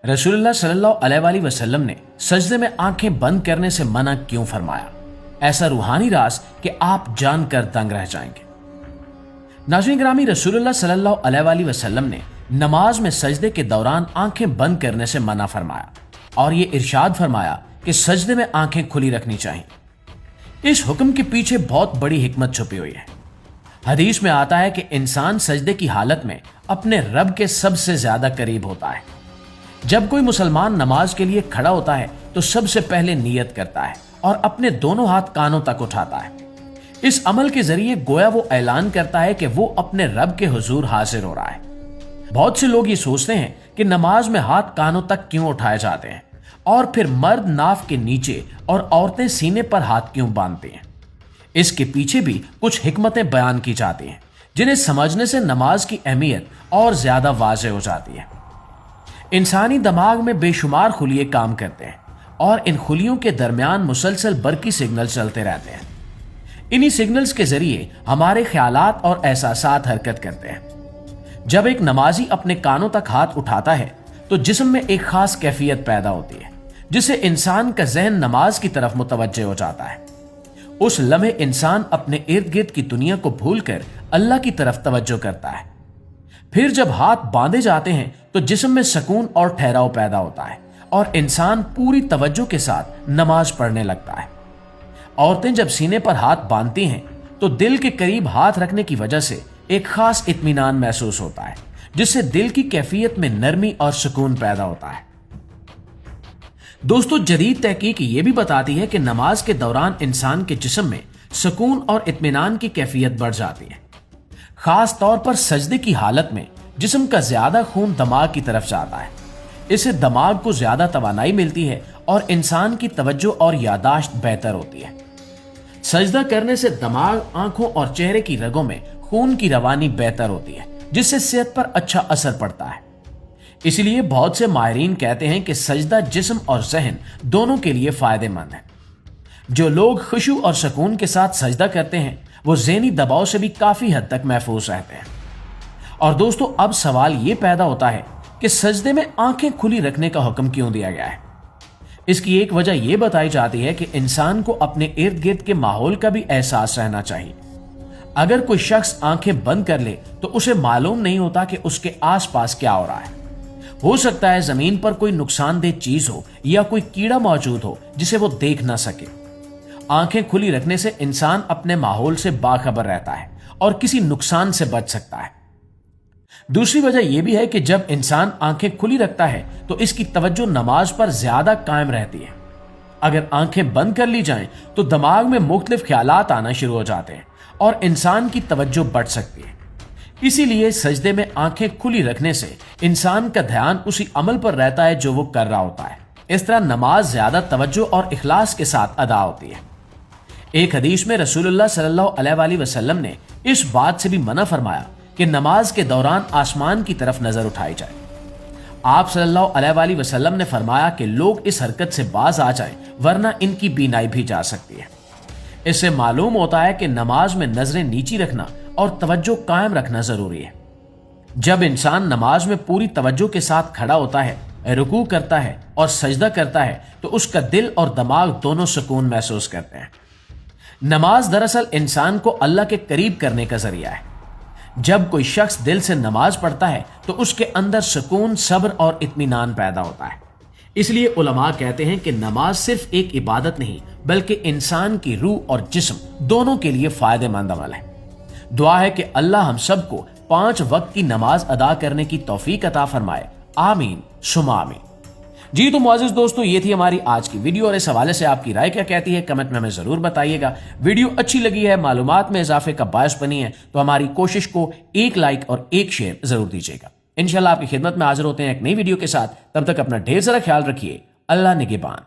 रसूल अल्लाह सल्लल्लाहु अलैहि वसल्लम ने सजदे में आंखें बंद करने से मना क्यों फरमाया? ऐसा रूहानी राज कि आप जानकर दंग रह जाएंगे। नाज़रीन गिरामी, रसूल अल्लाह सल्लल्लाहु अलैहि वसल्लम ने नमाज में सजदे के दौरान आंखें बंद करने से मना फरमाया और ये इरशाद फरमाया कि सजदे में आंखें खुली रखनी चाहिए। इस हुक्म के पीछे बहुत बड़ी हिकमत छुपी हुई है। हदीस में आता है कि इंसान सजदे की हालत में अपने रब के सबसे ज्यादा करीब होता है। जब कोई मुसलमान नमाज के लिए खड़ा होता है तो सबसे पहले नियत करता है और अपने दोनों हाथ कानों तक उठाता है। इस अमल के जरिए गोया वो ऐलान करता है कि वो अपने रब के हुजूर हाजिर हो रहा है। बहुत से लोग ये सोचते हैं कि नमाज में हाथ कानों तक क्यों उठाए जाते हैं और फिर मर्द नाफ के नीचे और औरतें सीने पर हाथ क्यों बांधती हैं। इसके पीछे भी कुछ हिकमतें बयान की जाती हैं जिन्हें समझने से नमाज की अहमियत और ज्यादा वाज़ेह हो जाती है। इंसानी दिमाग में बेशुमार खुलिये काम करते हैं और इन खुलियों के दरमियान मुसलसल बरकी सिग्नल चलते रहते हैं। इन्हीं सिग्नल्स के जरिए हमारे ख्यालात और एहसासात हरकत करते हैं। जब एक नमाजी अपने कानों तक हाथ उठाता है तो जिस्म में एक खास कैफियत पैदा होती है जिससे इंसान का जहन नमाज की तरफ मुतवज्जे हो जाता है। उस लम्हे इंसान अपने इर्द गिर्द की दुनिया को भूलकर अल्लाह की तरफ तवज्जो करता है। फिर जब हाथ बांधे जाते हैं तो जिस्म में सुकून और ठहराव पैदा होता है और इंसान पूरी तवज्जो के साथ नमाज पढ़ने लगता है। औरतें जब सीने पर हाथ बांधती हैं तो दिल के करीब हाथ रखने की वजह से एक खास इत्मीनान महसूस होता है जिससे दिल की कैफियत में नरमी और सुकून पैदा होता है। दोस्तों, जदीद तहकीक ये भी बताती है कि नमाज के दौरान इंसान के जिस्म में सुकून और इत्मीनान की कैफियत बढ़ जाती है। खास तौर पर सजदे की हालत में जिस्म का ज्यादा खून दिमाग की तरफ जाता है। इससे दिमाग को ज्यादा तवानाई मिलती है और इंसान की तवज्जो और यादाश्त बेहतर होती है। सजदा करने से दिमाग, आंखों और चेहरे की रगों में खून की रवानी बेहतर होती है जिससे सेहत पर अच्छा असर पड़ता है। इसलिए बहुत से माहिरीन कहते हैं कि सजदा जिस्म और जहन दोनों के लिए फायदेमंद है। जो लोग खुशू और सुकून के साथ सजदा करते हैं वो ज़हनी दबाव से भी काफी हद तक महफूज रहते हैं। और दोस्तों, अब सवाल ये पैदा होता है कि सजदे में आंखें खुली रखने का हुक्म क्यों दिया गया है? इसकी एक वजह यह बताई जाती है कि इंसान को अपने इर्द गिर्द के माहौल का भी एहसास रहना चाहिए। अगर कोई शख्स आंखें बंद कर ले तो उसे मालूम नहीं होता कि उसके आसपास क्या हो रहा है। हो सकता है जमीन पर कोई नुकसानदेह चीज हो या कोई कीड़ा मौजूद हो जिसे वो देख ना सके। आंखें खुली रखने से इंसान अपने माहौल से बाखबर रहता है और किसी नुकसान से बच सकता है। दूसरी वजह यह भी है कि जब इंसान आंखें खुली रखता है तो इसकी तवज्जो नमाज पर ज्यादा कायम रहती है। अगर आंखें बंद कर ली जाएं तो दिमाग में मुख्तलिफ ख्यालात आना शुरू हो जाते हैं और इंसान की तवज्जो बढ़ सकती है। इसीलिए सजदे में आंखें खुली रखने से इंसान का ध्यान उसी अमल पर रहता है जो वो कर रहा होता है। इस तरह नमाज ज्यादा तवज्जो और इखलास के साथ अदा होती है। एक हदीस में रसूलुल्लाह सल्लल्लाहु अलैहि वसल्लम ने इस बात से भी मना फरमाया कि नमाज के दौरान आसमान की तरफ नजर उठाई जाए। आप सल्लल्लाहु अलैहि वसल्लम ने फरमाया कि लोग इस हरकत से बाज आ जाएं वरना इनकी बीनाई भी जा सकती है। इससे मालूम होता है कि नमाज में नजरें नीची रखना और तवज्जो कायम रखना जरूरी है। जब इंसान नमाज में पूरी तवज्जो के साथ खड़ा होता है, रुकू करता है और सजदा करता है तो उसका दिल और दिमाग दोनों सुकून महसूस करते हैं। नमाज दरअसल इंसान को अल्लाह के करीब करने का जरिया है। जब कोई शख्स दिल से नमाज पढ़ता है तो उसके अंदर सुकून, सब्र और इत्मीनान पैदा होता है। इसलिए उलमा कहते हैं कि नमाज सिर्फ एक इबादत नहीं बल्कि इंसान की रूह और जिस्म दोनों के लिए फायदेमंद अमल है। दुआ है कि अल्लाह हम सबको 5 वक्त की नमाज अदा करने की तौफीक अता फरमाए। आमीन सुमा आमीन। जी तो मुआज़िज़ दोस्तों, ये थी हमारी आज की वीडियो और इस हवाले से आपकी राय क्या कहती है कमेंट में हमें जरूर बताइएगा। वीडियो अच्छी लगी है, मालूमात में इजाफे का बायस बनी है तो हमारी कोशिश को एक लाइक और एक शेयर जरूर दीजिएगा। इंशाल्लाह आपकी खिदमत में हाजिर होते हैं एक नई वीडियो के साथ। तब तक अपना ढेर सारा ख्याल रखिए। अल्लाह निगहबान।